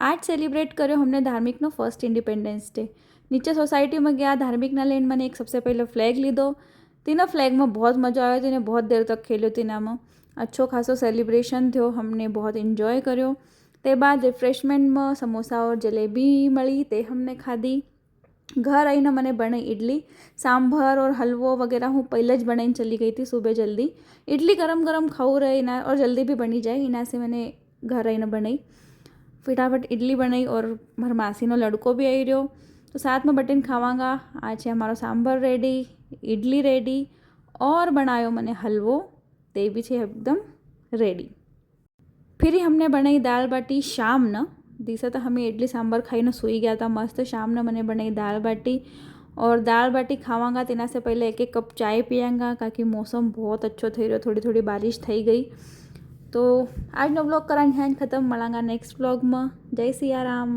आज सेलिब्रेट કર્યો हमने ધાર્મિકનો ફર્સ્ટ ઇન્ડિપેન્ડન્સ ડે। નીચે સોસાયટીમાં ગયા, ધાર્મિકના લઈને મને એક सबसे पहले फ्लैग લીધો। તેના फ्लैग में बहुत मज़ा आयो, તેને बहुत देर तक खेल्यो। તેનામાં अच्छो खासो सेलिब्रेशन थयो, हमने बहुत एंजॉय કર્યો। તે बाद रिफ्रेशमेंटમાં समोसा और जलेबी मળી, તે हमने खाधी। घर आईने मैंने बनाई इडली, सांभर और हलवो वगैरह हूँ पहले ज बनाई चली गई थी सुबह जल्दी। इडली गरम गरम खाऊँ रहे ना, और जल्दी भी बनी जाए इना से मैंने घर आईने बनाई। फटाफट इडली बनाई और मार मासीनो लड़को भी आई रहो, तो साथ में बटीने खावांगा। आज है हमारो सांभर रेडी, इडली रेडी और बनायो मैंने हलवो, ते भी है एकदम रेडी। फिर हमने बनाई दाल बाटी शाम न। दिसे तो हमें इडली सांभर खाई सूई गया था मस्त। शाम ने मैंने बनाई दाल बाटी, और दाल बाटी खावांगा तेना से पहले एक एक कप चाय पियांगा, क्योंकि मौसम बहुत अच्छो थई रह्यो, थोड़ी थोड़ी बारिश थई गई। तो आजनो ब्लॉग कराने ख़त्म, मळांगा नेक्स्ट ब्लॉग में। जय सिया राम।